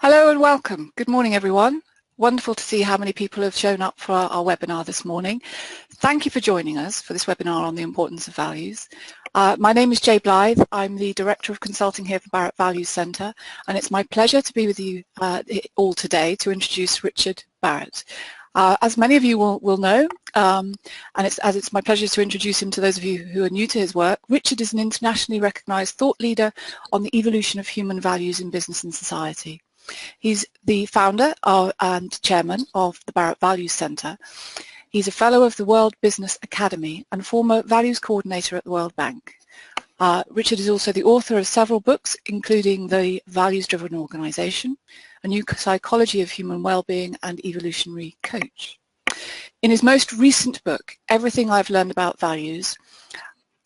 Hello and welcome. Good morning, everyone. Wonderful to see how many people have shown up for our webinar this morning. Thank you for joining us for this webinar on the importance of values. My name is Jay Blythe. I'm the Director of Consulting here for Barrett Values Centre, and it's my pleasure to be with you all today to introduce Richard Barrett. As many of you will know, and it's my pleasure to introduce him to those of you who are new to his work, Richard is an internationally recognised thought leader on the evolution of human values in business and society. He's the founder and chairman of the Barrett Values Centre. He's a fellow of the World Business Academy and former values coordinator at the World Bank. Richard is also the author of several books, including The Values-Driven Organisation, A New Psychology of Human Wellbeing, and Evolutionary Coach. In his most recent book, Everything I've Learned About Values,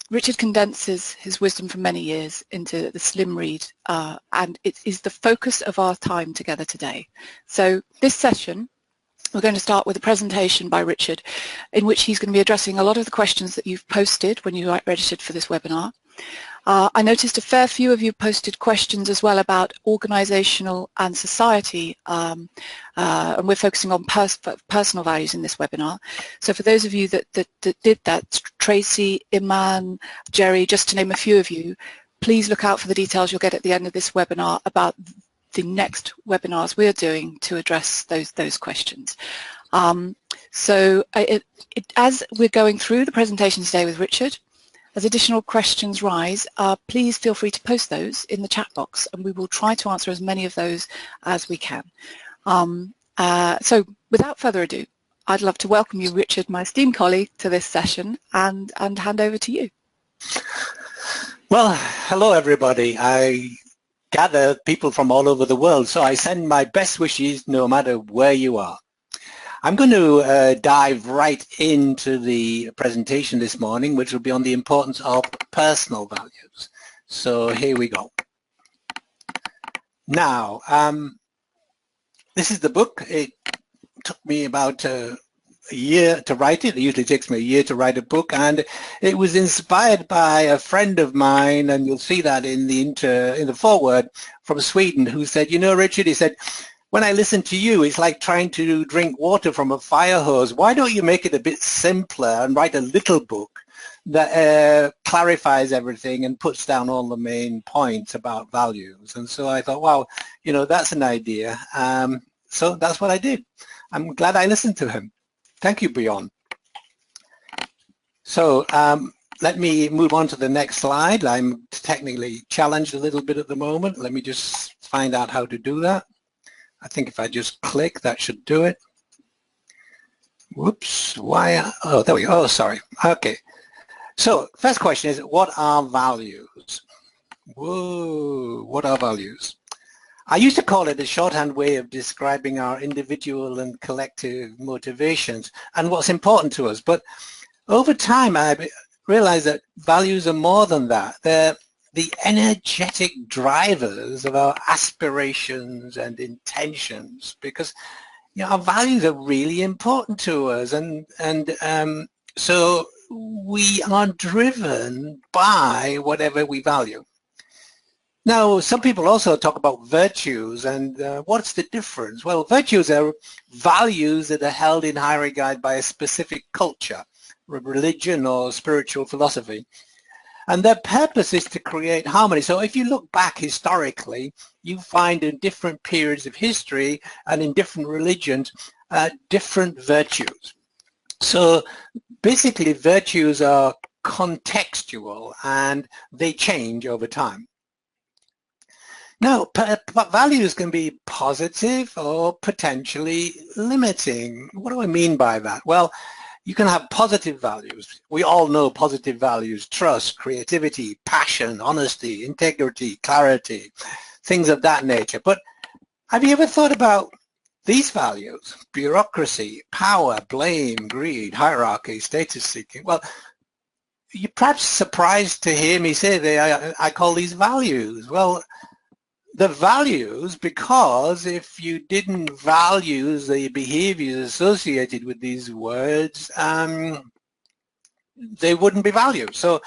Richard condenses his wisdom from many years into the slim read, and it is the focus of our time together today. So this session, we're going to start with a presentation by Richard, in which he's going to be addressing a lot of the questions that you've posted when you registered for this webinar. I noticed a fair few of you posted questions as well about organisational and society, and we're focusing on personal values in this webinar. So for those of you that did that, Tracy, Iman, Jerry, just to name a few of you, please look out for the details you'll get at the end of this webinar about the next webinars we're doing to address those questions. As we're going through the presentation today with Richard, as additional questions rise, please feel free to post those in the chat box, and we will try to answer as many of those as we can. So without further ado, I'd love to welcome you, Richard, my esteemed colleague, to this session and hand over to you. Well, hello everybody. I gather people from all over the world, so I send my best wishes no matter where you are. I'm going to dive right into the presentation this morning, which will be on the importance of personal values. So here we go. Now, this is the book. It took me about a year to write it. It usually takes me a year to write a book, and it was inspired by a friend of mine, and you'll see that in the foreword, from Sweden, who said, you know, Richard, he said, when I listen to you, it's like trying to drink water from a fire hose. Why don't you make it a bit simpler and write a little book that clarifies everything and puts down all the main points about values? And so I thought, wow, you know, that's an idea. So that's what I did. I'm glad I listened to him. Thank you, Bjorn. So let me move on to the next slide. I'm technically challenged a little bit at the moment. Let me just find out how to do that. I think if I just click, that should do it. Whoops, why? Oh, there we go. Oh, sorry. Okay. So first question is, what are values? Whoa, what are values? I used to call it a shorthand way of describing our individual and collective motivations and what's important to us. But over time, I realized that values are more than that. They're the energetic drivers of our aspirations and intentions, because you know, our values are really important to us, and so we are driven by whatever we value. Now, some people also talk about virtues, and what's the difference? Well, virtues are values that are held in high regard by a specific culture, religion, or spiritual philosophy. And their purpose is to create harmony. So if you look back historically, you find in different periods of history and in different religions, different virtues. So basically, virtues are contextual and they change over time. Now, values can be positive or potentially limiting. What do I mean by that? Well, you can have positive values. We all know positive values: trust, creativity, passion, honesty, integrity, clarity, things of that nature. But have you ever thought about these values? Bureaucracy, power, blame, greed, hierarchy, status seeking. Well, you're perhaps surprised to hear me say I call these values. Well, the values, because if you didn't value the behaviors associated with these words, they wouldn't be values. So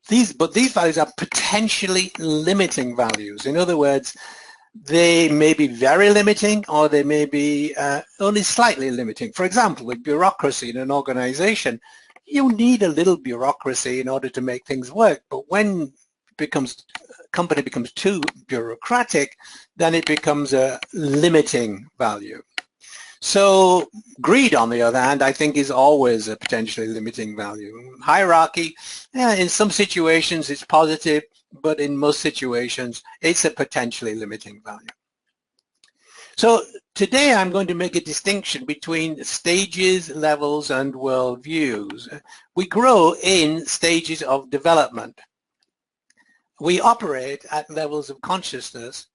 these values are potentially limiting values. In other words, They may be very limiting, or they may be only slightly limiting. For example, with bureaucracy in an organization, you need a little bureaucracy in order to make things work. But when company becomes too bureaucratic, then it becomes a limiting value. So greed, on the other hand, I think is always a potentially limiting value. Hierarchy, yeah, in some situations it's positive, but in most situations it's a potentially limiting value. So today I'm going to make a distinction between stages, levels, and worldviews. We grow in stages of development. We operate at levels of consciousness,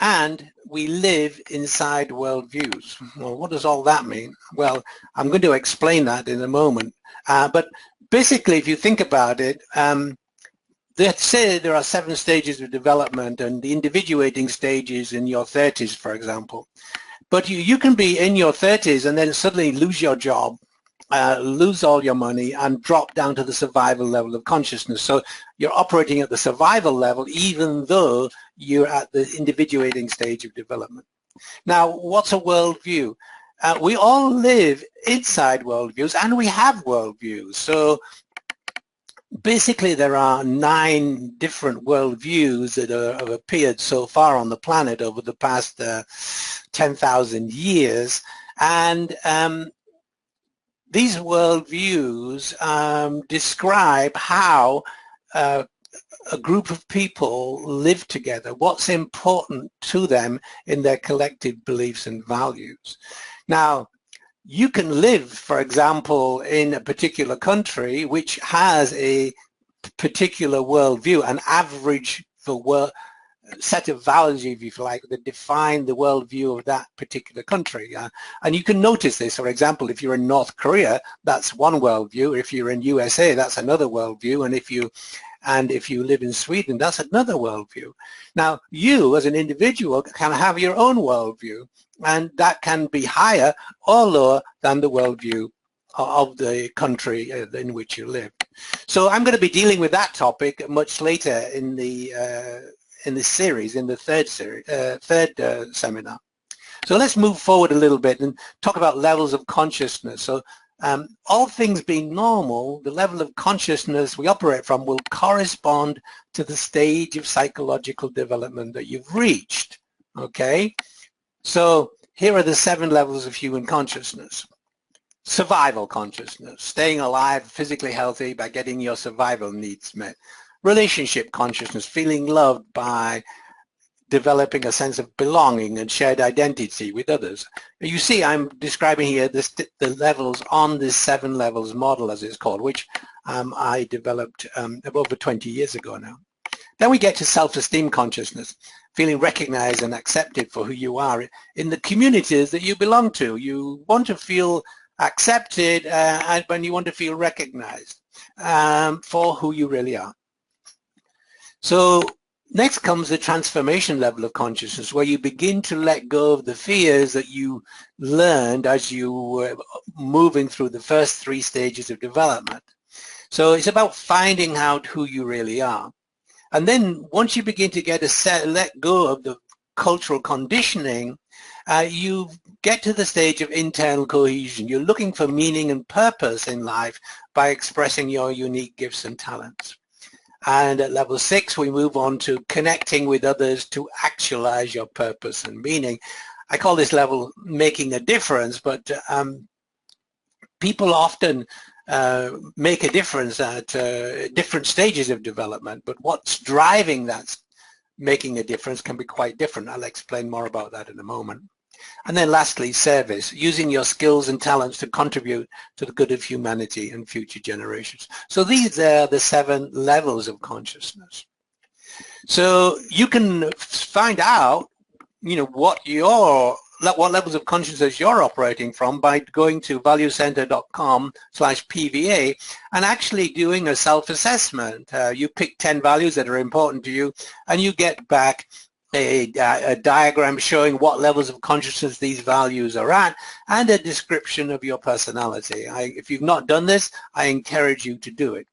and we live inside worldviews. Well, what does all that mean? Well, I'm going to explain that in a moment. But basically, if you think about it, let's say there are 7 stages of development, and the individuating stages in your 30s, for example. But you can be in your 30s and then suddenly lose your job, lose all your money, and drop down to the survival level of consciousness. So you're operating at the survival level even though you're at the individuating stage of development. Now, what's a worldview? We all live inside worldviews, and we have worldviews. So basically there are 9 different worldviews that have appeared so far on the planet over the past 10,000 years. And these worldviews describe how a group of people live together, what's important to them in their collective beliefs and values. Now, you can live, for example, in a particular country which has a particular worldview, an average set of values, if you like, that define the worldview of that particular country. And you can notice this, for example, if you're in North Korea, that's one worldview. If you're in USA, that's another worldview. And if you live in Sweden, that's another worldview. Now, you as an individual can have your own worldview, and that can be higher or lower than the worldview of the country in which you live. So I'm going to be dealing with that topic much later in this series, in the third seminar. So let's move forward a little bit and talk about levels of consciousness. So all things being normal, the level of consciousness we operate from will correspond to the stage of psychological development that you've reached. Okay? So here are the 7 levels of human consciousness. Survival consciousness, staying alive, physically healthy by getting your survival needs met. Relationship consciousness, feeling loved by developing a sense of belonging and shared identity with others. You see, I'm describing here the levels on this 7 levels model, as it's called, which I developed over 20 years ago now. Then we get to self-esteem consciousness, feeling recognized and accepted for who you are in the communities that you belong to. You want to feel accepted and you want to feel recognized for who you really are. So next comes the transformation level of consciousness, where you begin to let go of the fears that you learned as you were moving through the first 3 stages of development. So it's about finding out who you really are. And then once you begin to let go of the cultural conditioning, you get to the stage of internal cohesion. You're looking for meaning and purpose in life by expressing your unique gifts and talents. And at level 6, we move on to connecting with others to actualize your purpose and meaning. I call this level making a difference, but people often make a difference at different stages of development, but what's driving that making a difference can be quite different. I'll explain more about that in a moment. And then lastly, service, using your skills and talents to contribute to the good of humanity and future generations. So these are the 7 levels of consciousness. So you can find out, what levels of consciousness you're operating from by going to valuecenter.com/PVA and actually doing a self-assessment. You pick 10 values that are important to you, and you get back a diagram showing what levels of consciousness these values are at and a description of your personality. If you've not done this, I encourage you to do it.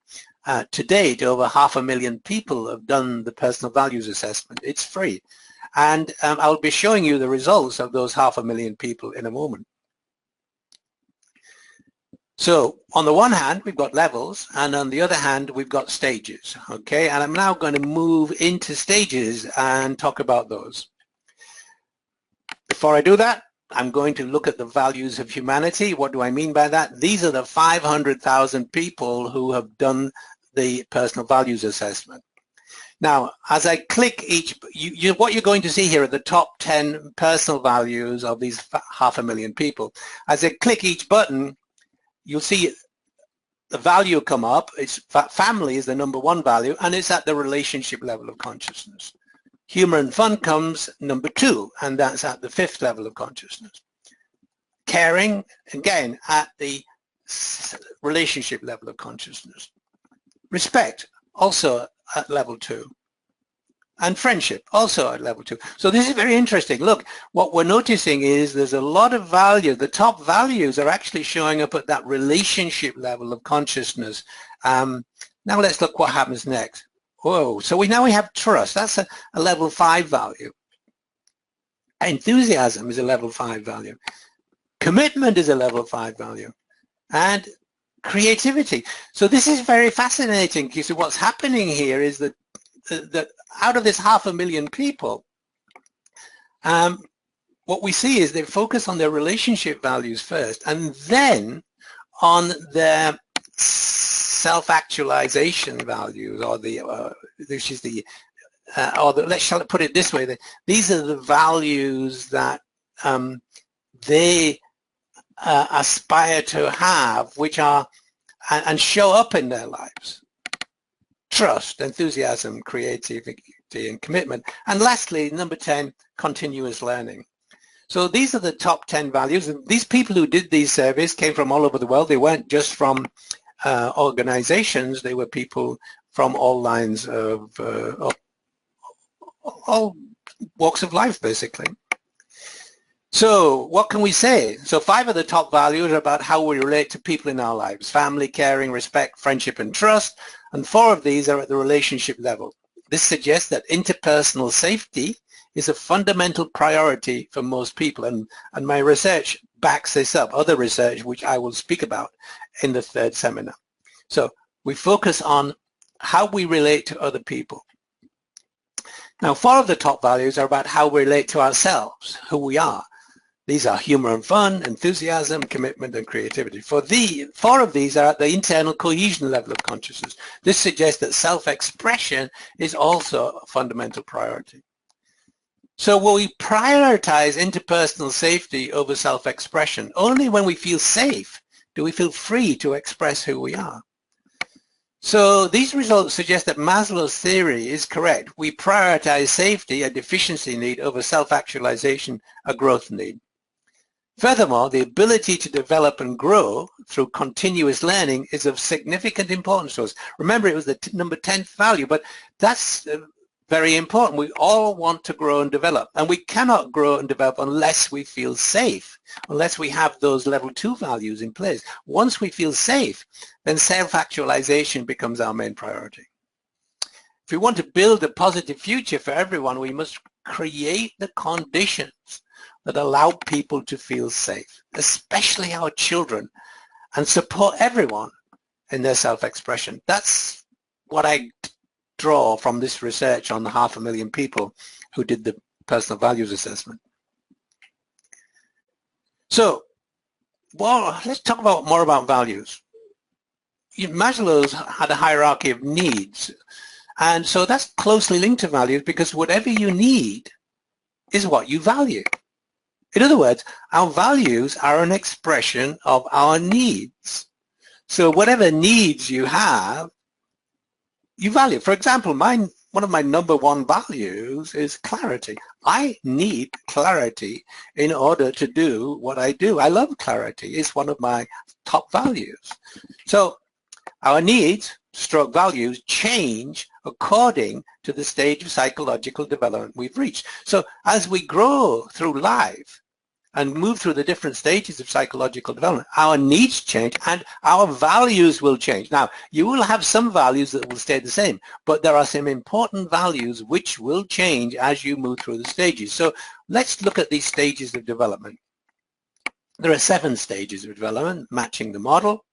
To date, over 500,000 people have done the personal values assessment. It's free. And I'll be showing you the results of those 500,000 people in a moment. So on the one hand, we've got levels, and on the other hand, we've got stages. Okay, and I'm now going to move into stages and talk about those. Before I do that, I'm going to look at the values of humanity. What do I mean by that? These are the 500,000 people who have done the personal values assessment. Now, as I click each, what you're going to see here are the top 10 personal values of these 500,000 people. As I click each button, you'll see the value come up. It's family is the #1 value, and it's at the relationship level of consciousness. Humor and fun comes #2, and that's at the 5th level of consciousness. Caring, again, at the relationship level of consciousness. Respect, also at level 2. And friendship, also at level 2. So this is very interesting. Look, what we're noticing is there's a lot of value. The top values are actually showing up at that relationship level of consciousness. Now let's look what happens next. Whoa, so now we have trust. That's a level 5 value. Enthusiasm is a level 5 value. Commitment is a level 5 value. And creativity. So this is very fascinating. You see, what's happening here is that out of this 500,000 people, what we see is they focus on their relationship values first, and then on their self-actualization values, or shall I put it this way? These are the values that they aspire to have, which are and show up in their lives. Trust, enthusiasm, creativity, and commitment. And lastly, #10, continuous learning. So these are the top 10 values. And these people who did these surveys came from all over the world. They weren't just from organizations. They were people from all lines of all walks of life, basically. So what can we say? So 5 of the top values are about how we relate to people in our lives: family, caring, respect, friendship, and trust. And 4 of these are at the relationship level. This suggests that interpersonal safety is a fundamental priority for most people. And my research backs this up, other research, which I will speak about in the 3rd seminar. So we focus on how we relate to other people. Now, 4 of the top values are about how we relate to ourselves, who we are. These are humor and fun, enthusiasm, commitment, and creativity. 4 of these are at the internal cohesion level of consciousness. This suggests that self-expression is also a fundamental priority. So will we prioritize interpersonal safety over self-expression? Only when we feel safe do we feel free to express who we are. So these results suggest that Maslow's theory is correct. We prioritize safety, a deficiency need, over self-actualization, a growth need. Furthermore, the ability to develop and grow through continuous learning is of significant importance to us. Remember, it was the #10th value, but that's very important. We all want to grow and develop, and we cannot grow and develop unless we feel safe, unless we have those level 2 values in place. Once we feel safe, then self-actualization becomes our main priority. If we want to build a positive future for everyone, we must create the conditions that allow people to feel safe, especially our children, and support everyone in their self-expression. That's what I draw from this research on the 500,000 people who did the personal values assessment. So, well, let's talk more about values. Maslow's had a hierarchy of needs, and so that's closely linked to values, because whatever you need is what you value. In other words, our values are an expression of our needs. So whatever needs you have, you value. For example, one of my #1 values is clarity. I need clarity in order to do what I do. I love clarity. It's one of my top values. So our needs, stroke values, change according to the stage of psychological development we've reached. So as we grow through life, and move through the different stages of psychological development, our needs change and our values will change. Now, you will have some values that will stay the same, but there are some important values which will change as you move through the stages. So let's look at these stages of development. There are 7 stages of development, matching the model.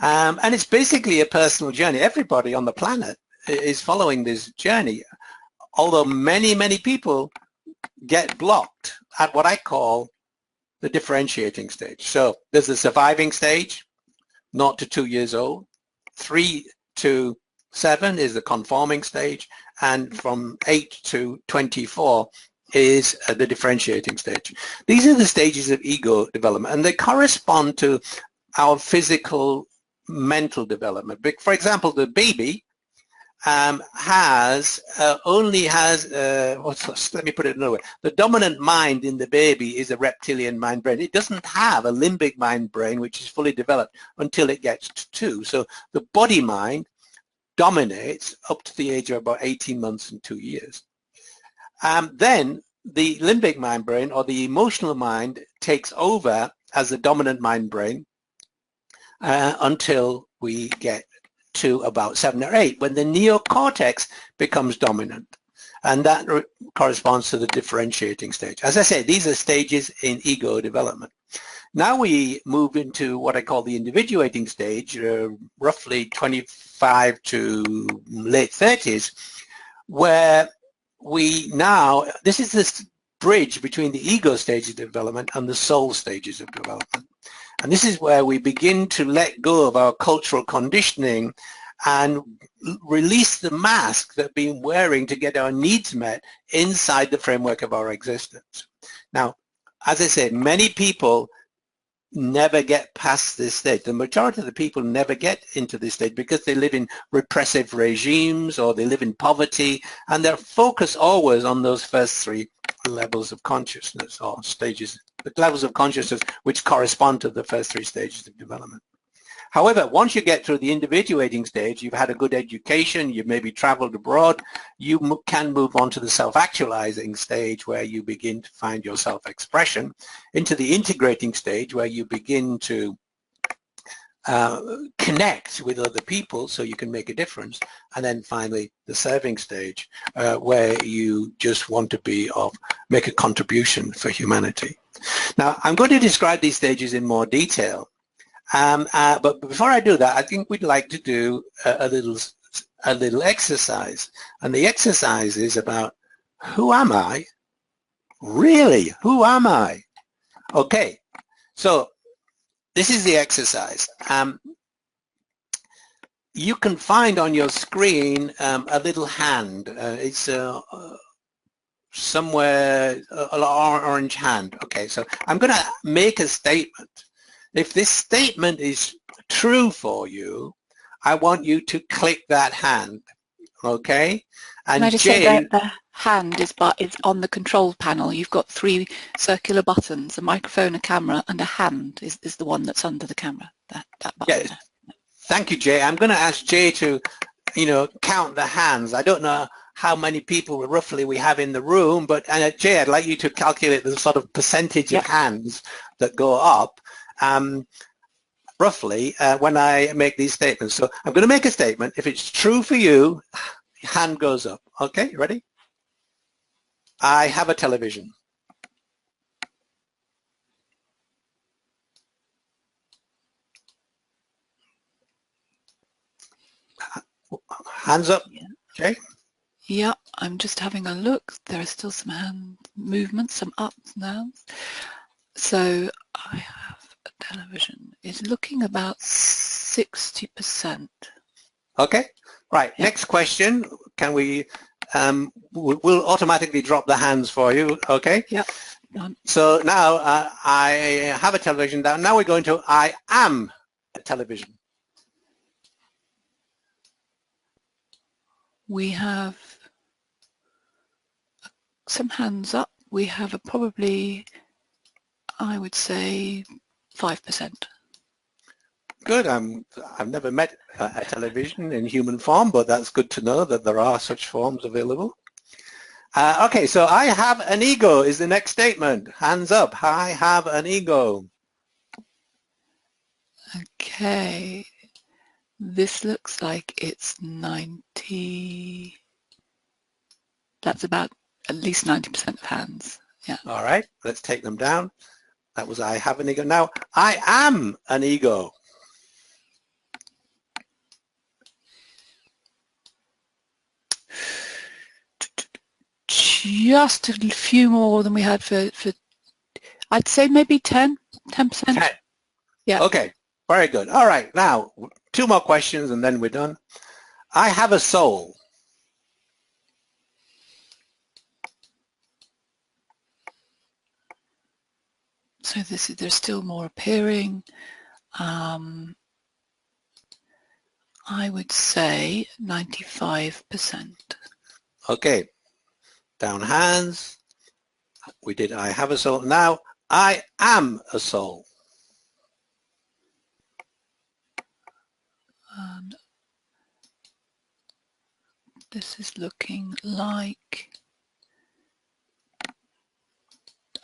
And it's basically a personal journey. Everybody on the planet is following this journey, although many, many people get blocked at what I call the differentiating stage. So there's the surviving stage, 0 to 2 years old. 3 to 7 is the conforming stage, and from 8 to 24 is the differentiating stage. These are the stages of ego development, and they correspond to our physical, mental development. For example, the baby let me put it another way. The dominant mind in the baby is a reptilian mind brain. It doesn't have a limbic mind brain, which is fully developed until it gets to 2. So the body mind dominates up to the age of about 18 months and 2 years. Then the limbic mind brain, or the emotional mind, takes over as the dominant mind brain until we get to about 7 or 8, when the neocortex becomes dominant, and that corresponds to the differentiating stage. As I say, these are stages in ego development. Now we move into what I call the individuating stage, roughly 25 to late 30s, where this is this bridge between the ego stages of development and the soul stages of development. And this is where we begin to let go of our cultural conditioning and release the mask that we've been wearing to get our needs met inside the framework of our existence. Now, as I said, many people never get past this stage. The majority of the people never get into this stage because they live in repressive regimes or they live in poverty, and they're focused always on those first 3 levels of consciousness, or stages, the levels of consciousness which correspond to the first 3 stages of development. However, once you get through the individuating stage, you've had a good education, you've maybe traveled abroad, you can move on to the self-actualizing stage, where you begin to find your self-expression, into the integrating stage, where you begin to connect with other people so you can make a difference, and then finally the serving stage, where you just want to make a contribution for humanity. Now, I'm going to describe these stages in more detail, but before I do that, I think we'd like to do a little exercise, and the exercise is about, who am I? Really, who am I? Okay, so this is the exercise. You can find on your screen a little hand. It's somewhere, an orange hand. Okay, so I'm going to make a statement. If this statement is true for you, I want you to click that hand. Okay? And can I just say that the hand is on the control panel. You've got 3 circular buttons, a microphone, a camera, and a hand is the one that's under the camera. That button. Yeah. Thank you, Jay. I'm going to ask Jay to, count the hands. I don't know how many people roughly we have in the room, but Jay, I'd like you to calculate the sort of percentage of hands that go up. Roughly when I make these statements. So I'm going to make a statement. If it's true for you, hand goes up. Okay, ready? I have a television. Hands up. Okay. Yeah, I'm just having a look. There are still some hand movements, some ups and downs. So I have a television. It's looking about 60%. Okay, right. Yeah. Next question. Can we, we'll automatically drop the hands for you, okay? Yeah. So now I have a television down. Now we're going to I am a television. We have some hands up. We have probably, I would say, 5%. Good. I've never met a television in human form, but that's good to know that there are such forms available. Okay, so I have an ego is the next statement. Hands up. I have an ego. Okay. This looks like it's 90. That's about at least 90% of hands. Yeah. All right, let's take them down. That was I have an ego. Now, I am an ego. Just a few more than we had for I'd say maybe 10%. 10. Yeah. Okay, very good. All right, now, 2 more questions and then we're done. I have a soul. So there's still more appearing. I would say 95%. Okay, down hands. We did I have a soul. Now, I am a soul. And this is looking like,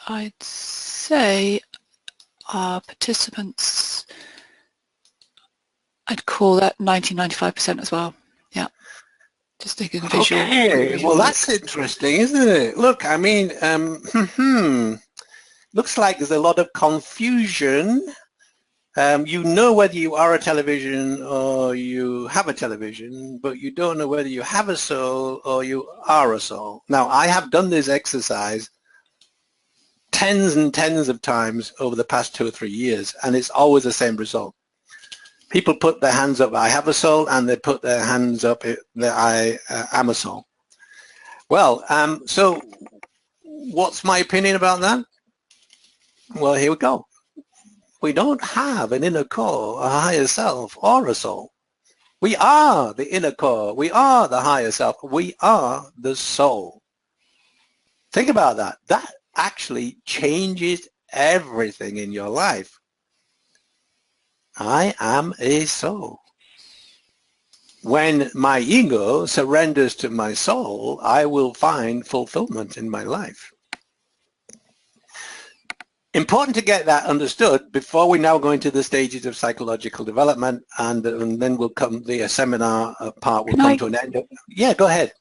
I'd say our participants, I'd call that 90-95% as well. Yeah. Just taking a visual. Okay, well that's interesting, isn't it? Look, I mean, looks like there's a lot of confusion. You know whether you are a television or you have a television, but you don't know whether you have a soul or you are a soul. Now, I have done this exercise tens and tens of times over the past 2 or 3 years, and it's always the same result. People put their hands up, I have a soul, and they put their hands up, that I am a soul. Well, so what's my opinion about that? Well, here we go. We don't have an inner core, a higher self, or a soul. We are the inner core. We are the higher self. We are the soul. Think about that. That actually changes everything in your life. I am a soul. When my ego surrenders to my soul, I will find fulfillment in my life. Important to get that understood before we now go into the stages of psychological development, and then we'll come, the seminar part will come to an end. Yeah, go ahead.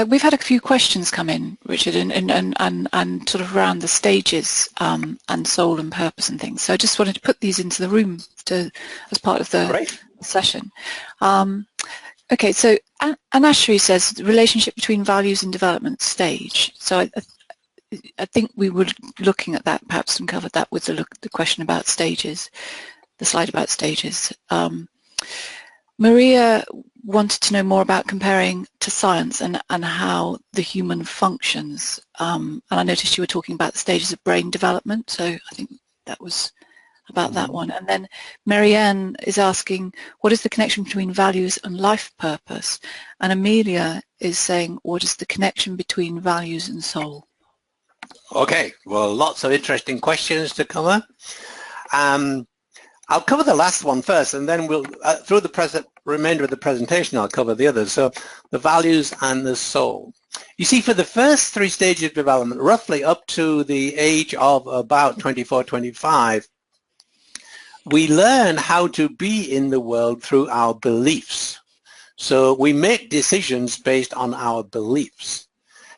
We've had a few questions come in, Richard, and sort of around the stages and soul and purpose and things. So I just wanted to put these into the room as part of the session. Okay, so Anashri says the relationship between values and development stage. So I think we were looking at that perhaps and covered that with the question about stages, the slide about stages. Maria wanted to know more about comparing to science and how the human functions. And I noticed you were talking about the stages of brain development, so I think that was about that one. And then Marianne is asking, what is the connection between values and life purpose? And Amelia is saying, what is the connection between values and soul? Okay, well, lots of interesting questions to cover. I'll cover the last one first, and then we'll, through the remainder of the presentation, I'll cover the others. So the values and the soul. You see, for the first 3 stages of development, roughly up to the age of about 24, 25, we learn how to be in the world through our beliefs. So we make decisions based on our beliefs.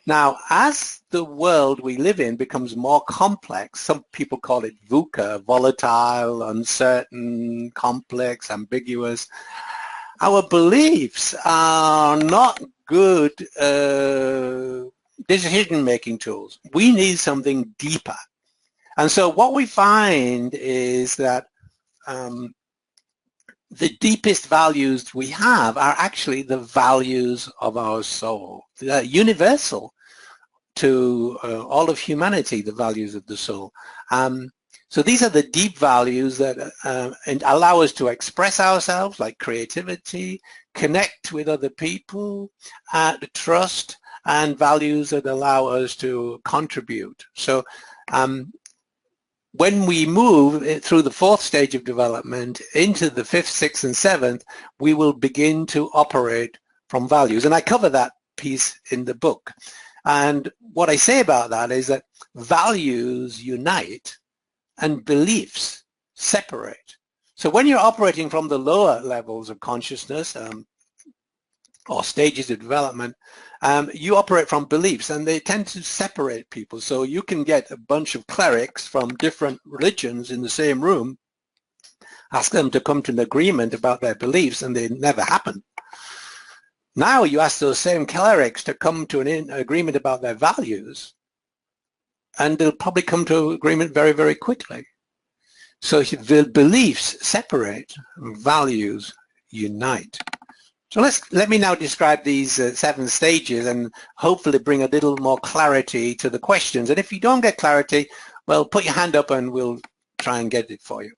Now, as the world we live in becomes more complex, some people call it VUCA, volatile, uncertain, complex, ambiguous, our beliefs are not good decision-making tools. We need something deeper. And so what we find is that the deepest values we have are actually the values of our soul. They're universal to all of humanity, the values of the soul. So these are the deep values that allow us to express ourselves, like creativity, connect with other people, trust, and values that allow us to contribute. So when we move through the 4th stage of development into the 5th, 6th, and 7th, we will begin to operate from values. And I cover that piece in the book. And what I say about that is that values unite and beliefs separate. So when you're operating from the lower levels of consciousness or stages of development, you operate from beliefs, and they tend to separate people. So you can get a bunch of clerics from different religions in the same room, ask them to come to an agreement about their beliefs, and they never happen. Now you ask those same clerics to come to an agreement about their values, and they'll probably come to agreement very, very quickly. So the beliefs separate, values unite. So let me now describe these 7 stages and hopefully bring a little more clarity to the questions. And if you don't get clarity, well, put your hand up and we'll try and get it for you.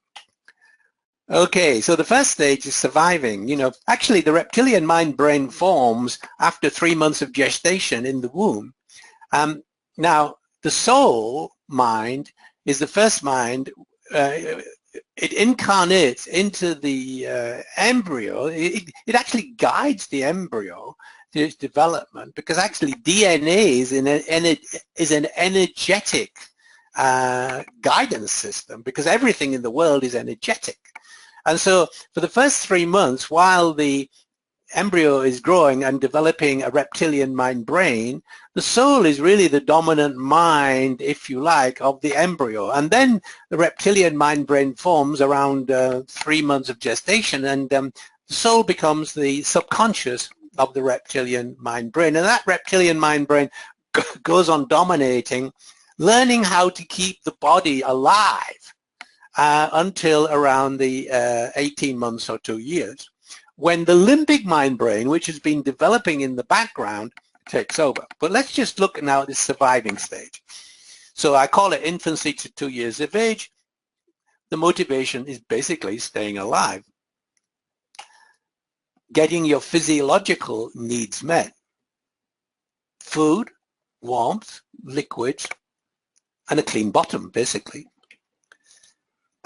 Okay, so the first stage is surviving. You know, actually the reptilian mind-brain forms after 3 months of gestation in the womb. Now, the soul mind is the first mind. It incarnates into the embryo. It actually guides the embryo to its development, because actually DNA is an energetic guidance system, because everything in the world is energetic. And so for the first 3 months, while the embryo is growing and developing a reptilian mind brain, the soul is really the dominant mind, if you like, of the embryo. And then the reptilian mind brain forms around 3 months of gestation, and the soul becomes the subconscious of the reptilian mind brain. And that reptilian mind brain goes on dominating, learning how to keep the body alive until around the 18 months or 2 years, when the limbic mind brain, which has been developing in the background, takes over. But let's just look now at the surviving stage. So I call it infancy to 2 years of age. The motivation is basically staying alive, getting your physiological needs met: food, warmth, liquids, and a clean bottom, basically.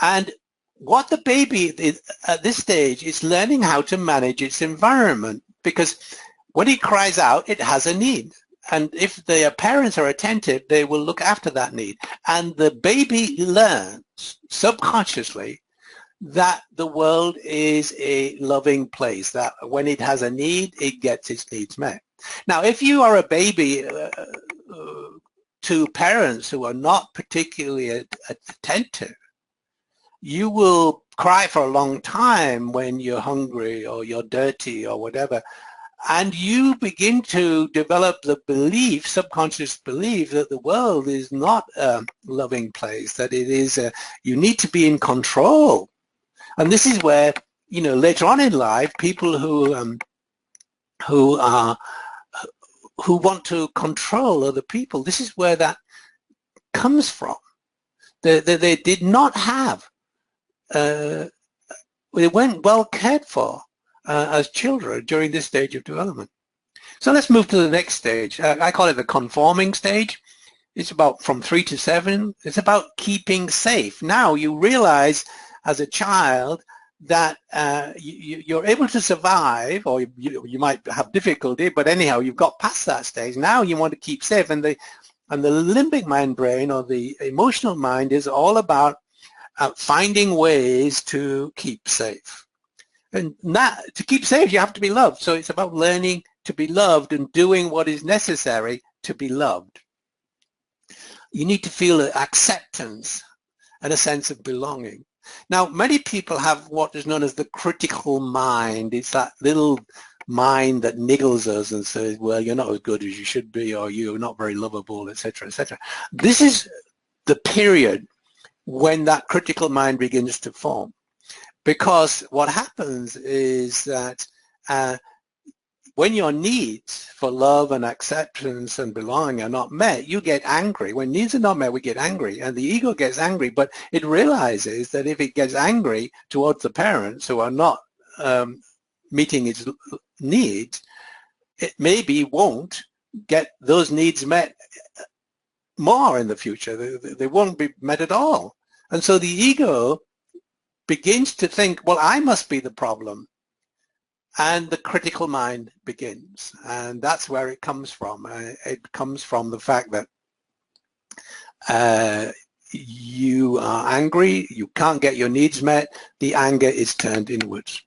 And what the baby is at this stage is learning how to manage its environment, because when it cries out, it has a need. And if their parents are attentive, they will look after that need. And the baby learns subconsciously that the world is a loving place, that when it has a need, it gets its needs met. Now, if you are a baby to parents who are not particularly attentive, you will cry for a long time when you're hungry or you're dirty or whatever. And you begin to develop the belief, subconscious belief, that the world is not a loving place, that it is, you need to be in control. And this is where, you know, later on in life, people who want to control other people, this is where that comes from. They did not have, they weren't well cared for as children during this stage of development. So let's move to the next stage. I call it the conforming stage. It's about from 3 to 7. It's about keeping safe. Now you realize as a child that you're able to survive, or you might have difficulty, but anyhow, you've got past that stage. Now you want to keep safe, and the limbic mind brain, or the emotional mind, is all about finding ways to keep safe. And that, to keep safe, you have to be loved. So it's about learning to be loved and doing what is necessary to be loved. You need to feel acceptance and a sense of belonging. Now, many people have what is known as the critical mind. It's that little mind that niggles us and says, well, you're not as good as you should be, or you're not very lovable, etc., etc. This is the period when that critical mind begins to form. Because what happens is that when your needs for love and acceptance and belonging are not met, you get angry. When needs are not met, we get angry, and the ego gets angry, but it realizes that if it gets angry towards the parents who are not meeting its needs, it maybe won't get those needs met more in the future. They won't be met at all. And so the ego begins to think, well, I must be the problem. and the critical mind begins. And that's where it comes from. It comes from the fact that you are angry, you can't get your needs met, the anger is turned inwards.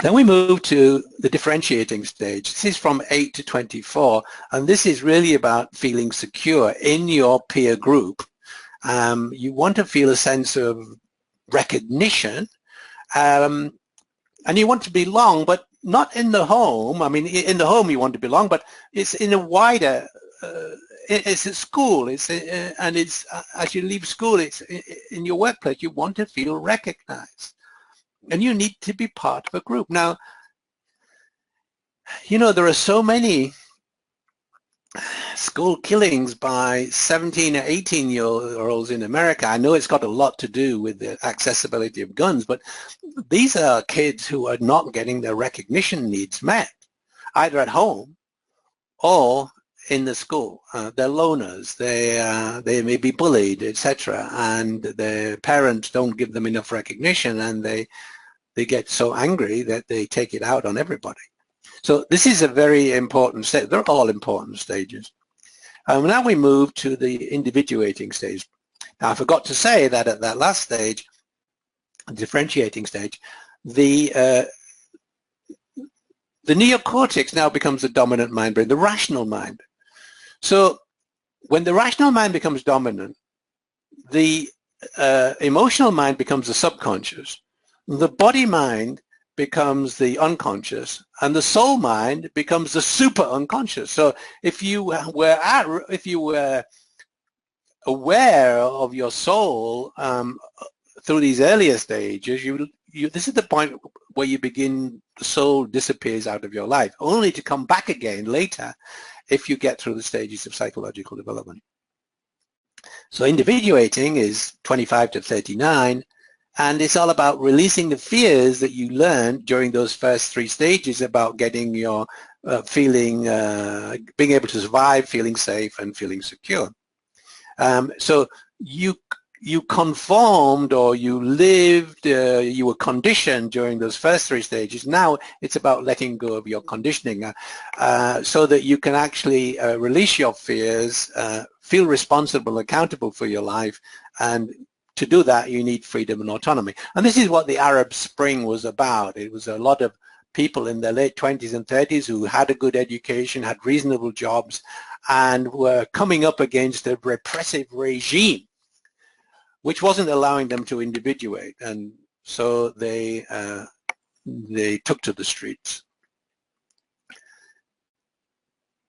Then we move to the differentiating stage. This is from 8 to 24, and this is really about feeling secure in your peer group. You want to feel a sense of recognition, and you want to belong, but not in the home. I mean, in the home you want to belong, but it's in a wider, it's at school, and it's as you leave school, it's in your workplace, you want to feel recognized. And you need to be part of a group. Now, you know, there are so many school killings by 17 or 18-year-olds in America. I know it's got a lot to do with the accessibility of guns, but these are kids who are not getting their recognition needs met, either at home or in the school. They're loners, they may be bullied, etc., and their parents don't give them enough recognition, and they get so angry that they take it out on everybody. So this is a very important stage. They're all important stages. Now we move to the individuating stage. Now I forgot to say that at that last stage, differentiating stage, the neocortex now becomes the dominant mind brain, the rational mind. So when the rational mind becomes dominant, the emotional mind becomes the subconscious, the body mind becomes the unconscious, and the soul mind becomes the super unconscious. So if you were aware of your soul through these earlier stages, this is the point where you begin, the soul disappears out of your life, only to come back again later if you get through the stages of psychological development. So individuating is 25 to 39, and it's all about releasing the fears that you learned during those first 3 stages about getting your being able to survive, feeling safe, and feeling secure. So you conformed, or you lived, you were conditioned during those first 3 stages. Now it's about letting go of your conditioning so that you can actually release your fears, feel responsible, accountable for your life, and to do that you need freedom and autonomy. And this is what the Arab Spring was about. It was a lot of people in their late 20s and 30s who had a good education, had reasonable jobs, and were coming up against a repressive regime which wasn't allowing them to individuate, and so they took to the streets.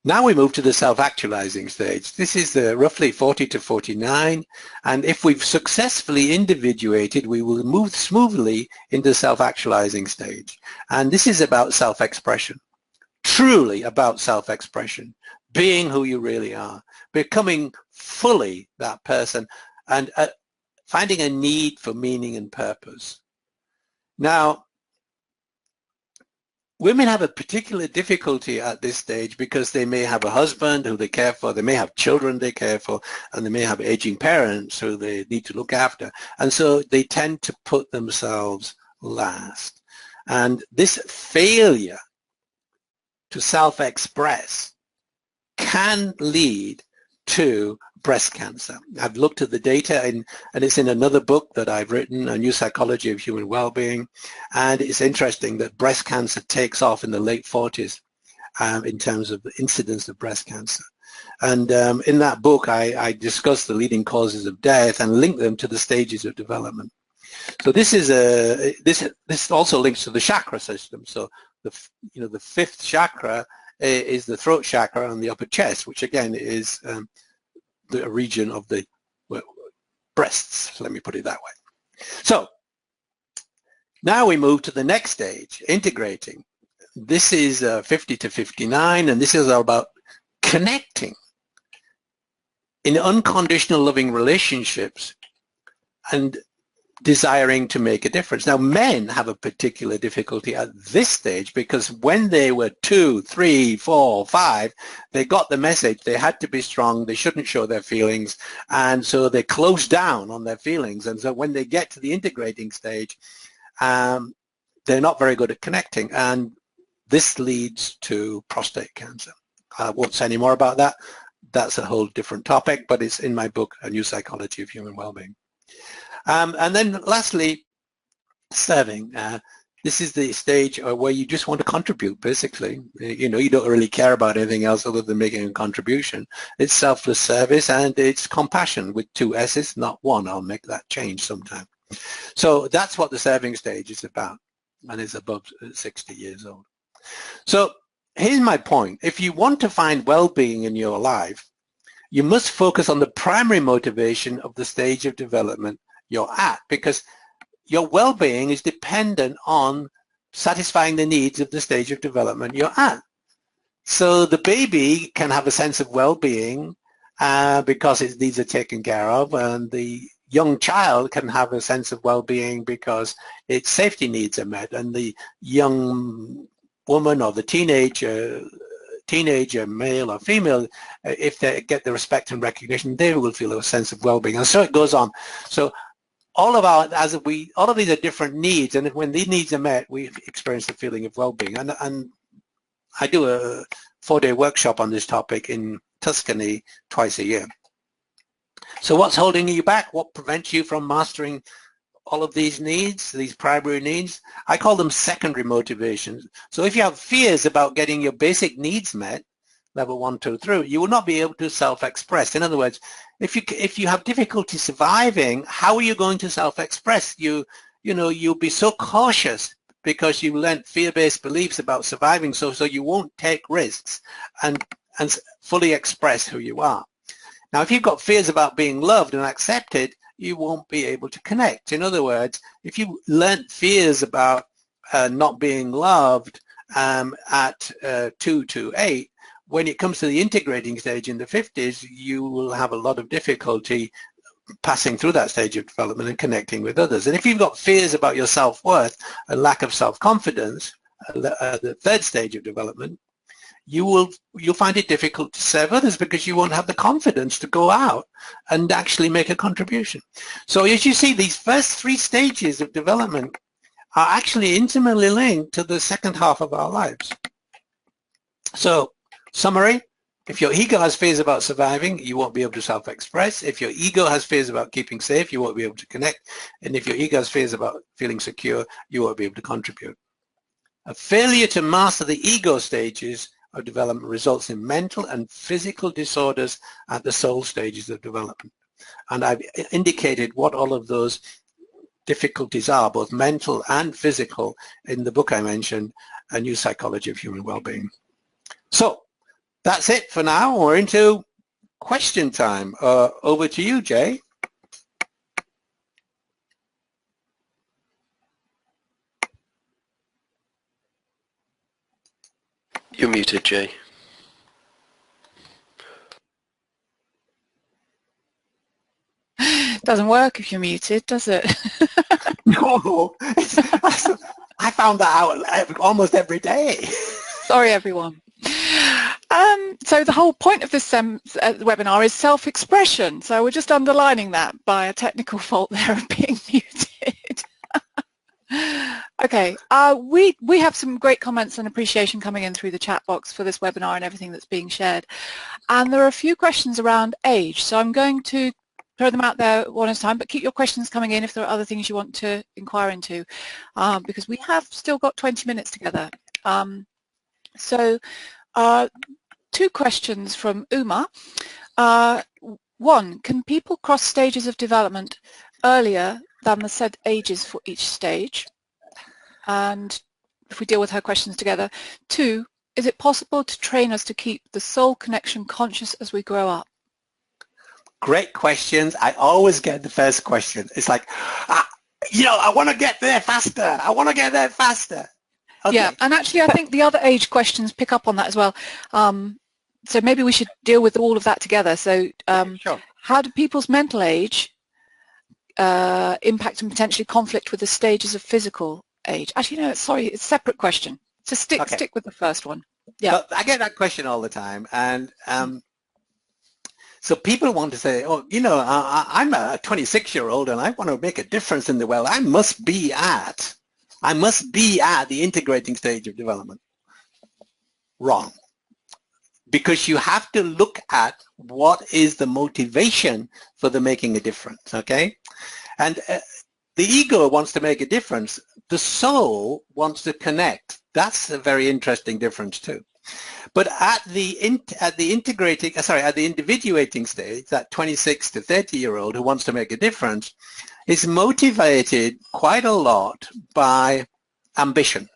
Now we move to the self-actualizing stage. This is the roughly 40 to 49, and if we've successfully individuated, we will move smoothly into the self-actualizing stage. And this is about self-expression, truly about self-expression, being who you really are, becoming fully that person, and finding a need for meaning and purpose. Now, women have a particular difficulty at this stage because they may have a husband who they care for, they may have children they care for, and they may have aging parents who they need to look after. And so they tend to put themselves last. And this failure to self-express can lead to breast cancer. I've looked at the data, and it's in another book that I've written, A New Psychology of Human Wellbeing, and it's interesting that breast cancer takes off in the late 40s in terms of the incidence of breast cancer. And in that book, I discuss the leading causes of death and link them to the stages of development. So this is this also links to the chakra system. So the 5th chakra is the throat chakra and the upper chest, which again is the region of the breasts, let me put it that way. So now we move to the next stage, integrating. This is 50 to 59, and this is all about connecting in unconditional loving relationships and desiring to make a difference. Now, men have a particular difficulty at this stage because when they were 2, 3, 4, 5, they got the message they had to be strong, they shouldn't show their feelings, and so they closed down on their feelings. And so when they get to the integrating stage, they're not very good at connecting, and this leads to prostate cancer. I won't say any more about that. That's a whole different topic, but it's in my book, A New Psychology of Human Wellbeing. And then lastly, serving. This is the stage where you just want to contribute, basically. You know, you don't really care about anything else other than making a contribution. It's selfless service and it's compassion with 2 S's, not 1. I'll make that change sometime. So that's what the serving stage is about, and it's above 60 years old. So here's my point. If you want to find well-being in your life, you must focus on the primary motivation of the stage of development you're at, because your well-being is dependent on satisfying the needs of the stage of development you're at. So the baby can have a sense of well-being because its needs are taken care of, and the young child can have a sense of well-being because its safety needs are met, and the young woman or the teenager, male or female, if they get the respect and recognition, they will feel a sense of well-being, and so it goes on. So all of these are different needs, and when these needs are met, we experience a feeling of well-being. And I do a 4-day workshop on this topic in Tuscany twice a year. So what's holding you back? What prevents you from mastering all of these needs, these primary needs? I call them secondary motivations. So if you have fears about getting your basic needs met, level 1, 2, 3, you will not be able to self-express. In other words, if you have difficulty surviving, how are you going to self-express? You'll be so cautious because you learned fear-based beliefs about surviving, so you won't take risks and fully express who you are. Now, if you've got fears about being loved and accepted, you won't be able to connect. In other words, if you learnt fears about not being loved at 2 to 8, when it comes to the integrating stage in the 50s, you will have a lot of difficulty passing through that stage of development and connecting with others. And if you've got fears about your self-worth, a lack of self-confidence, the 3rd stage of development, you'll find it difficult to serve others because you won't have the confidence to go out and actually make a contribution. So as you see, these first 3 stages of development are actually intimately linked to the second half of our lives. So summary, if your ego has fears about surviving, you won't be able to self-express. If your ego has fears about keeping safe, you won't be able to connect. And if your ego has fears about feeling secure, you won't be able to contribute. A failure to master the ego stages of development results in mental and physical disorders at the soul stages of development. And I've indicated what all of those difficulties are, both mental and physical, in the book I mentioned, A New Psychology of Human Wellbeing. So that's it for now. We're into question time. Over to you, Jay. You're muted, Jay. Doesn't work if you're muted, does it? No, I found that out almost every day. Sorry, everyone. So the whole point of this webinar is self-expression. So we're just underlining that by a technical fault there of being muted. Okay, we have some great comments and appreciation coming in through the chat box for this webinar and everything that's being shared. And there are a few questions around age. So I'm going to throw them out there one at a time, but keep your questions coming in if there are other things you want to inquire into, because we have still got 20 minutes together. So 2 questions from Uma. 1, can people cross stages of development earlier than the said ages for each stage? And if we deal with her questions together. 2, is it possible to train us to keep the soul connection conscious as we grow up? Great questions. I always get the first question. It's like, I want to get there faster. I want to get there faster. Okay. Yeah, and actually I think the other age questions pick up on that as well. So maybe we should deal with all of that together. So sure. How do people's mental age impact and potentially conflict with the stages of physical age? Actually, no, sorry, it's a separate question. So stick with the first one. Yeah. Well, I get that question all the time. And so people want to say, oh, I'm a 26-year-old and I want to make a difference in the world. I must be at I must be at the integrating stage of development. Wrong. Because you have to look at what is the motivation for the making a difference, okay? And the ego wants to make a difference. The soul wants to connect. That's a very interesting difference too. But at the individuating stage, that 26 to 30-year-old who wants to make a difference is motivated quite a lot by ambition.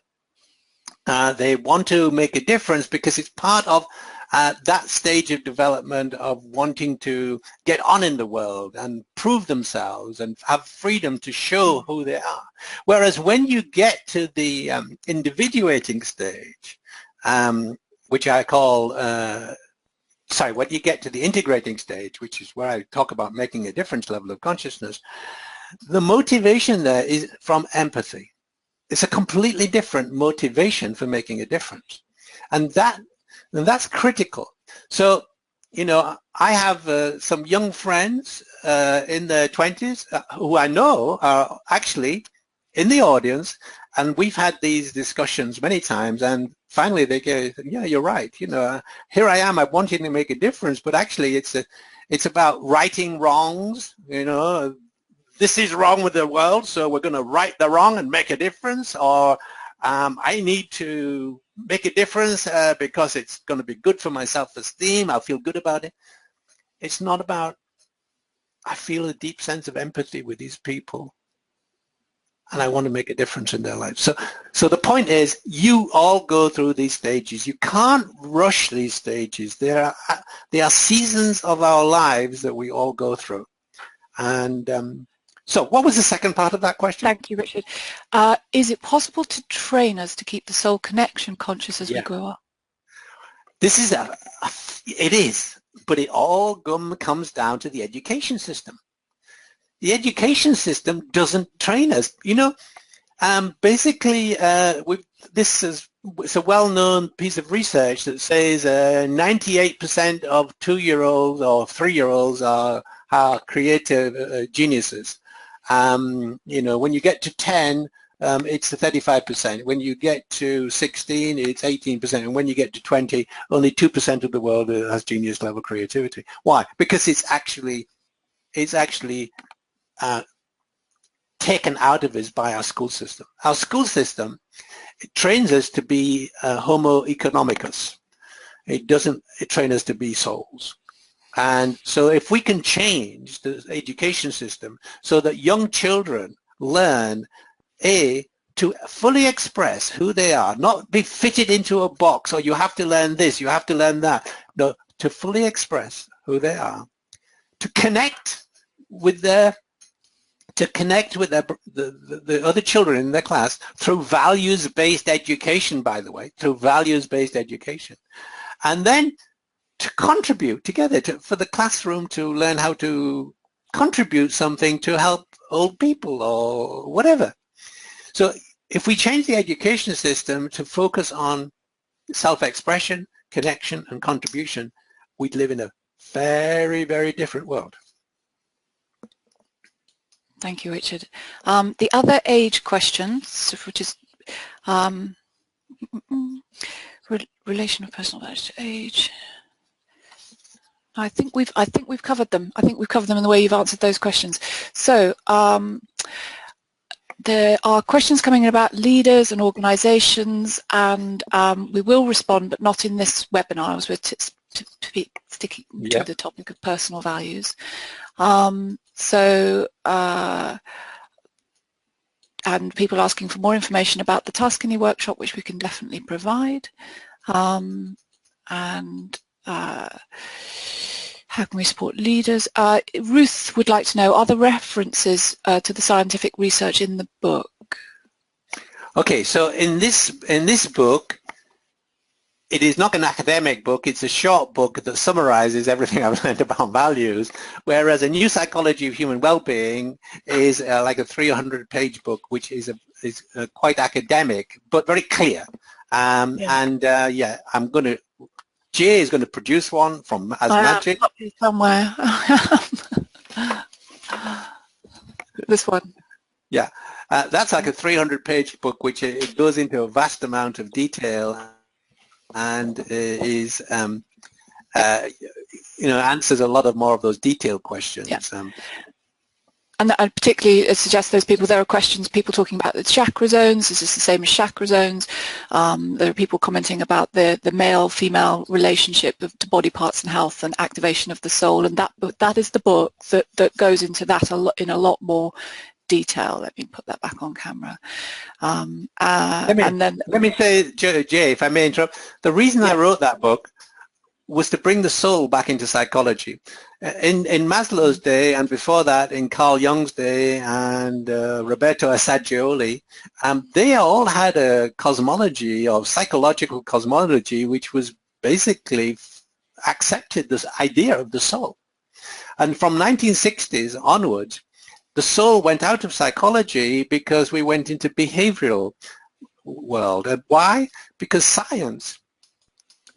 They want to make a difference because it's part of that stage of development of wanting to get on in the world and prove themselves and have freedom to show who they are. Whereas when you get to the individuating stage, which I call, when you get to the integrating stage, which is where I talk about making a difference level of consciousness, the motivation there is from empathy. It's a completely different motivation for making a difference. And that's critical. So, you know, I have some young friends in their 20s who I know are actually in the audience, and we've had these discussions many times, and finally they go, yeah, you're right. You know, here I am, I'm wanting to make a difference, but actually it's about righting wrongs. You know, this is wrong with the world, so we're going to right the wrong and make a difference, or I need to make a difference because it's going to be good for my self-esteem. I'll feel good about it. It's not about, I feel a deep sense of empathy with these people, and I want to make a difference in their lives. So the point is, you all go through these stages. You can't rush these stages. They are seasons of our lives that we all go through. And so what was the second part of that question? Thank you, Richard. Is it possible to train us to keep the soul connection conscious as we grow up? This is it is, but it all comes down to the education system. The education system doesn't train us. You know, basically, it's a well-known piece of research that says 98% of 2-year-olds or 3-year-olds are creative geniuses. You know, when you get to 10, it's 35%. When you get to 16, it's 18%. And when you get to 20, only 2% of the world has genius level creativity. Why? Because it's actually taken out of us by our school system. Our school system, it trains us to be homo economicus. It doesn't train us to be souls. And so if we can change the education system so that young children learn, to fully express who they are, not be fitted into a box, or you have to learn this, you have to learn that. No, to fully express who they are, to connect with the other children in their class through values-based education, by the way, through values-based education. And then to contribute together, for the classroom to learn how to contribute something to help old people or whatever. So if we change the education system to focus on self-expression, connection, and contribution, we'd live in a very, very different world. Thank you, Richard. The other age questions, which is relation of personal values to age. I think we've covered them. I think we've covered them in the way you've answered those questions. So there are questions coming in about leaders and organisations, and we will respond, but not in this webinar, as we're sticking to the topic of personal values. And people asking for more information about the Tuscany workshop, which we can definitely provide. How can we support leaders? Ruth would like to know, are there references to the scientific research in the book? Okay, so in this book, it is not an academic book, it's a short book that summarizes everything I've learned about values, whereas A New Psychology of Human Wellbeing is like a 300-page book, which is quite academic, but very clear. I'm going to, Jay is going to produce one from Magic. Somewhere. This one. Yeah. That's like a 300-page book, which it goes into a vast amount of detail and is, answers a lot of more of those detailed questions. Yeah. And I particularly suggest those people, there are questions, people talking about the chakra zones, is this the same as chakra zones? There are people commenting about the male-female relationship to body parts and health and activation of the soul, and that is the book that goes into that in a lot more detail. Let me put that back on camera. Let me say, Jay, if I may interrupt, the reason I wrote that book was to bring the soul back into psychology. In Maslow's day, and before that in Carl Jung's day, and Roberto Assagioli, they all had a cosmology of psychological cosmology which was basically accepted this idea of the soul. And from 1960s onwards, the soul went out of psychology because we went into behavioral world. And why? Because science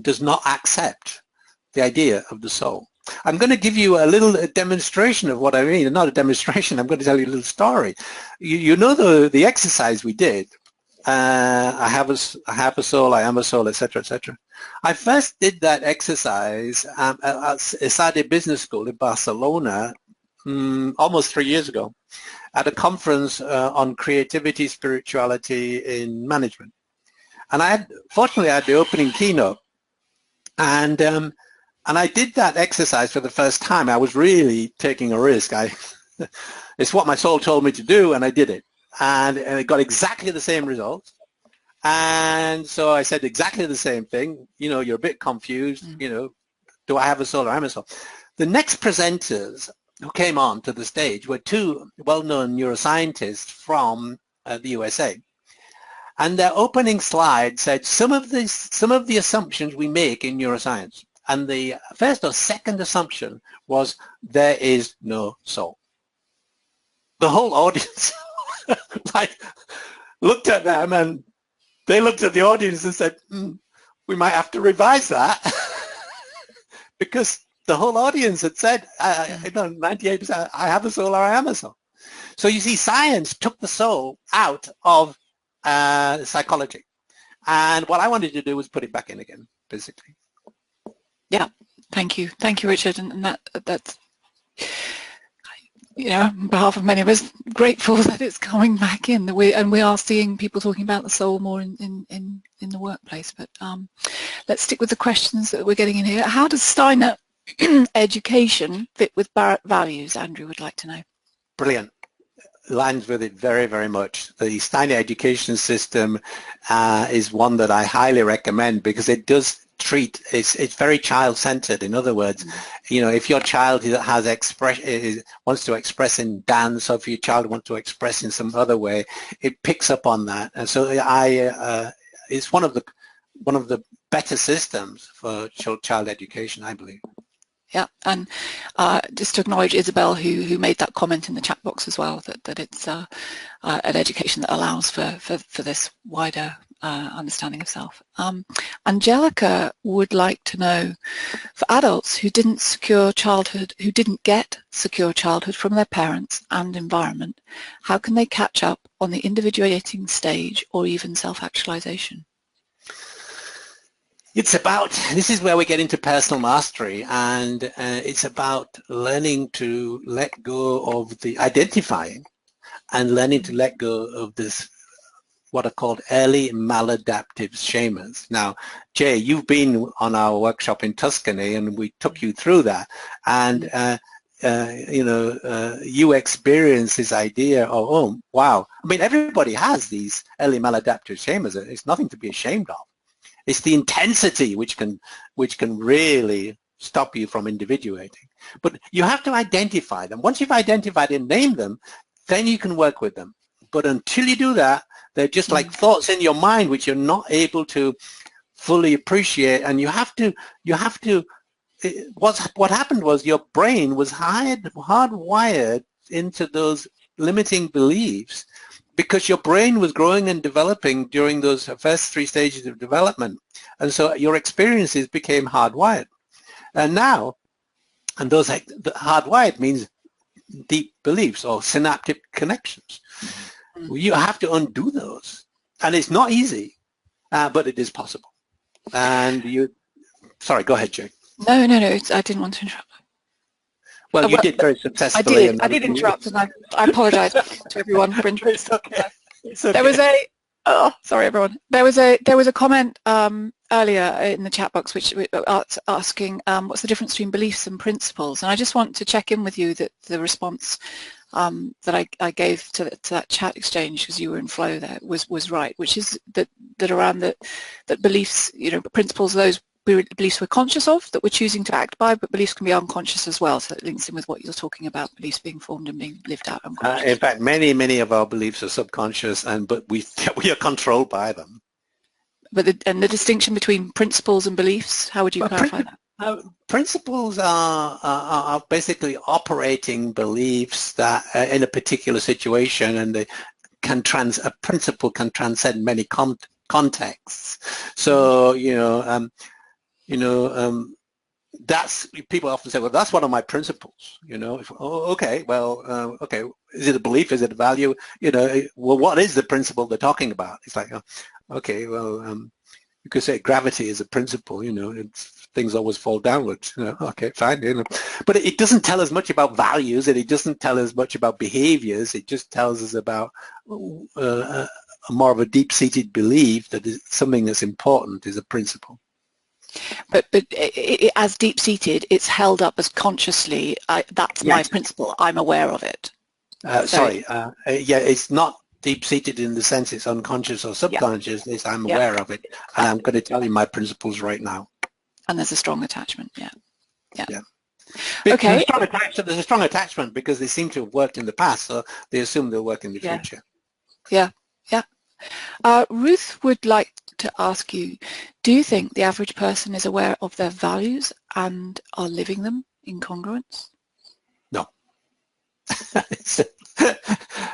does not accept the idea of the soul. I'm going to give you a little demonstration of what I mean. Not a demonstration, I'm going to tell you a little story. You know the exercise we did. I have a soul, I am a soul, etc., etc. I first did that exercise at ESADE Business School in Barcelona almost 3 years ago at a conference on creativity, spirituality in management. And fortunately I had the opening keynote. And I did that exercise for the first time. I was really taking a risk. It's what my soul told me to do, and I did it. And it got exactly the same results. And so I said exactly the same thing. You're a bit confused. Do I have a soul or am I a soul? The next presenters who came on to the stage were two well-known neuroscientists from the USA. And their opening slide said some of the assumptions we make in neuroscience. And the first or second assumption was there is no soul. The whole audience looked at them, and they looked at the audience and said, we might have to revise that. Because the whole audience had said, 98%, I have a soul or I am a soul. So you see, science took the soul out of psychology, and what I wanted to do was put it back in again, basically. Yeah, thank you, Richard, and that's on behalf of many of us, grateful that it's coming back in. We are seeing people talking about the soul more in the workplace. But let's stick with the questions that we're getting in here. How does Steiner education fit with Barrett values? Andrew would like to know. Brilliant. Lines with it very, very much. The Steiner education system is one that I highly recommend because it does treat, it's very child-centered. In other words, if your child wants to express in dance, or if your child wants to express in some other way, it picks up on that. And so it's one of the better systems for child education, I believe. Yeah, and just to acknowledge Isabel, who made that comment in the chat box as well, that it's an education that allows for this wider understanding of self. Angelica would like to know, for adults who didn't get secure childhood from their parents and environment, how can they catch up on the individuating stage or even self-actualization? This is where we get into personal mastery, and it's about learning to let go of the identifying and learning to let go of this, what are called early maladaptive schemas. Now, Jay, you've been on our workshop in Tuscany, and we took you through that, and you experience this idea of, oh, wow. I mean, everybody has these early maladaptive schemas. It's nothing to be ashamed of. It's the intensity which can really stop you from individuating. But you have to identify them. Once you've identified and named them, then you can work with them. But until you do that, they're just like thoughts in your mind which you're not able to fully appreciate. And what happened was your brain was hardwired into those limiting beliefs, because your brain was growing and developing during those first 3 stages of development. And so your experiences became hardwired. And now, hardwired means deep beliefs or synaptic connections. You have to undo those. And it's not easy, but it is possible. And sorry, go ahead, Jake. No, I didn't want to interrupt. Well, you did very successfully. I did interrupt, and I apologise to everyone for interrupting. It's okay. It's okay. There was sorry everyone. There was a comment earlier in the chat box which asking what's the difference between beliefs and principles, and I just want to check in with you that the response that I gave to that chat exchange, because you were in flow there, was right, which is that around that beliefs, principles are those beliefs we're conscious of that we're choosing to act by, but beliefs can be unconscious as well. So it links in with what you're talking about, beliefs being formed and being lived out unconsciously. In fact, many of our beliefs are subconscious, but we are controlled by them. But the distinction between principles and beliefs, how would you clarify that? Principles are basically operating beliefs that in a particular situation, and a principle can transcend many contexts. So that's, people often say, well, that's one of my principles. Okay, well, okay, is it a belief? Is it a value? Well, what is the principle they're talking about? It's like, okay, well, you could say gravity is a principle. Things always fall downwards. Okay, fine. But it doesn't tell us much about values, and it doesn't tell us much about behaviors. It just tells us about more of a deep-seated belief that something that's important is a principle. But as deep-seated, it's held up as consciously. That's my principle. I'm aware of it. It's not deep-seated in the sense it's unconscious or subconscious. It's I'm aware of it, and I'm going to tell you my principles right now. And there's a strong attachment. Yeah. Okay. There's a strong attachment because they seem to have worked in the past, so they assume they'll work in the future. Yeah. Ruth would like to ask you, do you think the average person is aware of their values and are living them in congruence? No.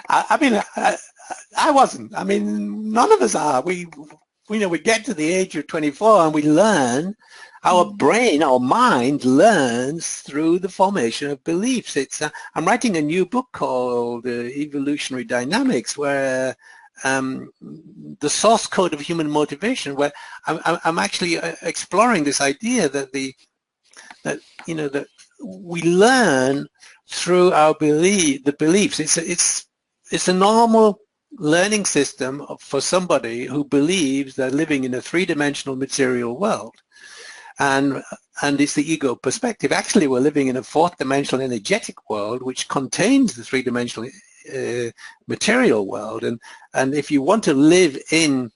I wasn't. None of us are. We get to the age of 24 and we learn. Our brain, our mind learns through the formation of beliefs. I'm writing a new book called Evolutionary Dynamics, where the source code of human motivation, where I'm actually exploring this idea that that we learn through our beliefs. It's a normal learning system for somebody who believes they're living in a three-dimensional material world, and it's the ego perspective. Actually, we're living in a fourth-dimensional energetic world which contains the three-dimensional material world, and if you want to live in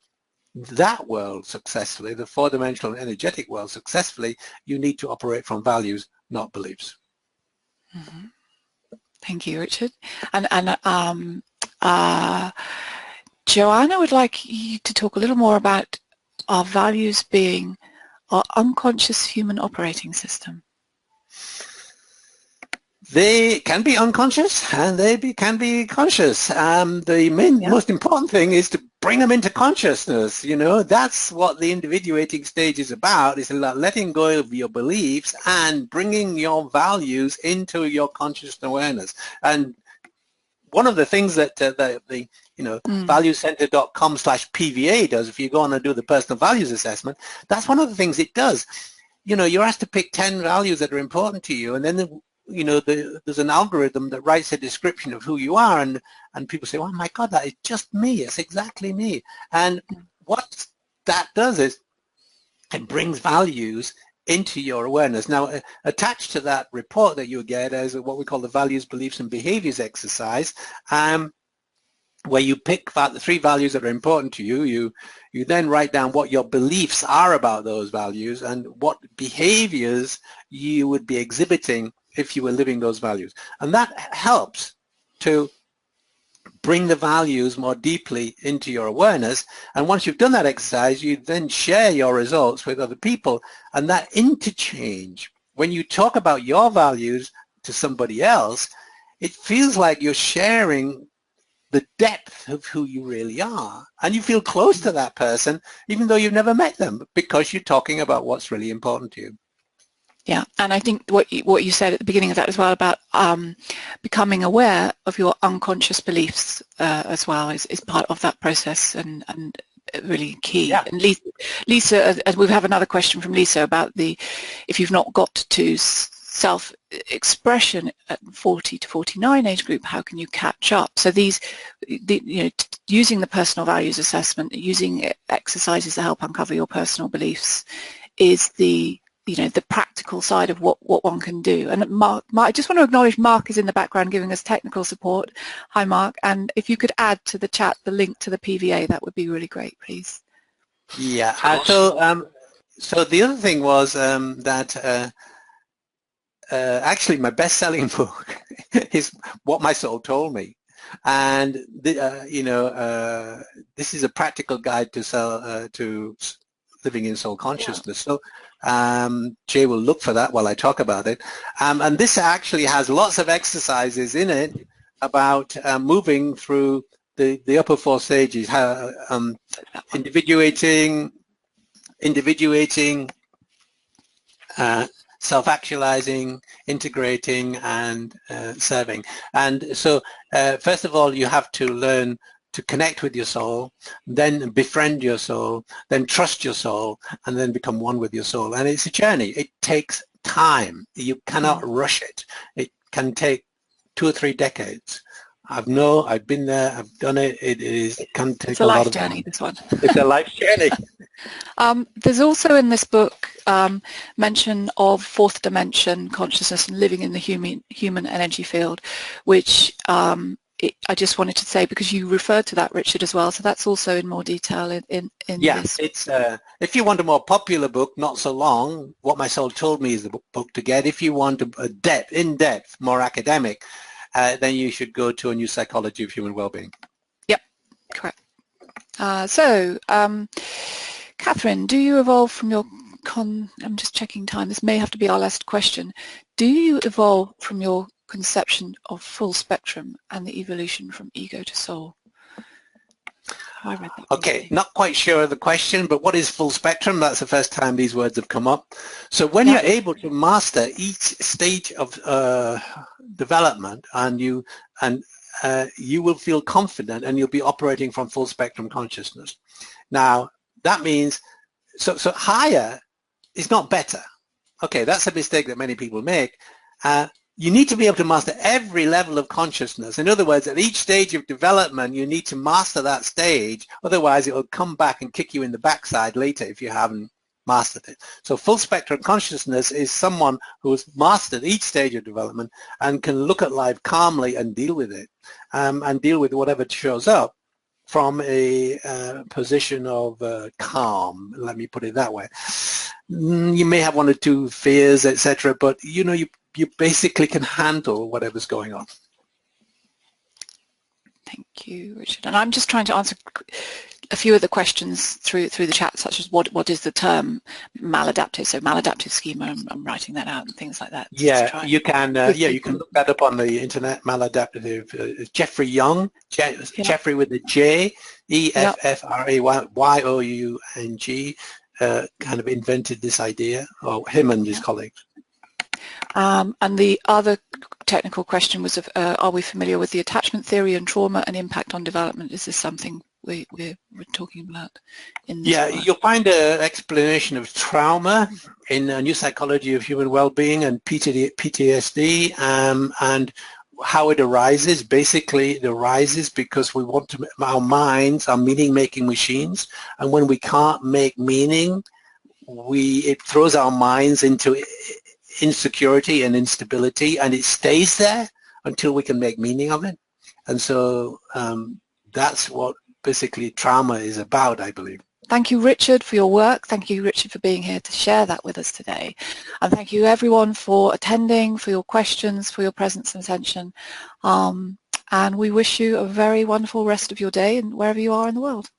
that world successfully, the four-dimensional energetic world successfully, you need to operate from values, not beliefs. Mm-hmm. Thank you, Richard. And Joanna would like you to talk a little more about our values being our unconscious human operating system. They can be unconscious and they can be conscious. The most important thing is to bring them into consciousness. That's what the individuating stage is about. It's about letting go of your beliefs and bringing your values into your conscious awareness. And one of the things that valuecenter.com/PVA does, if you go on and do the personal values assessment, that's one of the things it does. You're asked to pick 10 values that are important to you, and then there's an algorithm that writes a description of who you are, and people say, oh my God, that is just me. It's exactly me. And what that does is it brings values into your awareness. Now, attached to that report that you get is what we call the values, beliefs, and behaviors exercise, where you pick the 3 values that are important to you. You then write down what your beliefs are about those values and what behaviors you would be exhibiting if you were living those values. And that helps to bring the values more deeply into your awareness. And once you've done that exercise, you then share your results with other people. And that interchange, when you talk about your values to somebody else, it feels like you're sharing the depth of who you really are. And you feel close to that person, even though you've never met them, because you're talking about what's really important to you. Yeah, and I think what you said at the beginning of that as well about becoming aware of your unconscious beliefs as well is part of that process and really key. Yeah. And Lisa, as we have another question from Lisa about if you've not got to self-expression at 40 to 49 age group, how can you catch up? So using the personal values assessment, using exercises to help uncover your personal beliefs is the practical side of what one can do. And Mark, I just want to acknowledge Mark is in the background giving us technical support. Hi, Mark. And if you could add to the chat the link to the PVA, that would be really great, please. Yeah. So the other thing was that actually my best-selling book is What My Soul Told Me. And, this is a practical guide to living in soul consciousness. Yeah. So Jay will look for that while I talk about it. And this actually has lots of exercises in it about moving through the upper four stages, individuating, self-actualizing, integrating, and serving. And so first of all, you have to learn to connect with your soul, then befriend your soul, then trust your soul, and then become one with your soul. And it's a journey. It takes time. You cannot rush it. It can take 2 or 3 decades. I've been there, I've done it. It can take a lot of time. It's a life journey, this one. It's a life journey. There's also in this book mention of fourth dimension consciousness and living in the human energy field, which I just wanted to say because you referred to that, Richard, as well. So that's also in more detail in this. It's if you want a more popular book, not so long, What My Soul Told Me is the book to get. If you want a in-depth, more academic, then you should go to A New Psychology of Human Wellbeing. Yep, correct. Catherine, do you evolve from your I'm just checking time. This may have to be our last question. Do you evolve from your conception of full spectrum and the evolution from ego to soul? I read that. Okay, not quite sure of the question, but what is full spectrum? That's the first time these words have come up. So when you're able to master each stage of development, and you will feel confident, and you'll be operating from full spectrum consciousness. Now that means so higher is not better. Okay, that's a mistake that many people make. You need to be able to master every level of consciousness. In other words, at each stage of development, you need to master that stage. Otherwise, it will come back and kick you in the backside later if you haven't mastered it. So full spectrum consciousness is someone who has mastered each stage of development and can look at life calmly and deal with it, and deal with whatever shows up from a position of calm. Let me put it that way. You may have 1 or 2 fears, etc., but you basically can handle whatever's going on. Thank you, Richard. And I'm just trying to answer a few of the questions through the chat, such as what is the term maladaptive? So maladaptive schema, I'm writing that out and things like that. Yeah, you can. You can look that up on the internet. Maladaptive. Jeffrey Young, Jeffrey with the J, EFFRAYOUNG, kind of invented this idea, or him and his colleagues. And the other technical question was, are we familiar with the attachment theory and trauma and impact on development? Is this something we're talking about in this work? You'll find an explanation of trauma in A New Psychology of Human Wellbeing and PTSD, and how it arises. Basically, it arises because we want to, our minds are meaning-making machines, and when we can't make meaning, it throws our minds into insecurity and instability, and it stays there until we can make meaning of it. And so that's what basically trauma is about, I believe. Thank you, Richard, for your work. Thank you, Richard, for being here to share that with us today. And thank you, everyone, for attending, for your questions, for your presence and attention. And we wish you a very wonderful rest of your day and wherever you are in the world.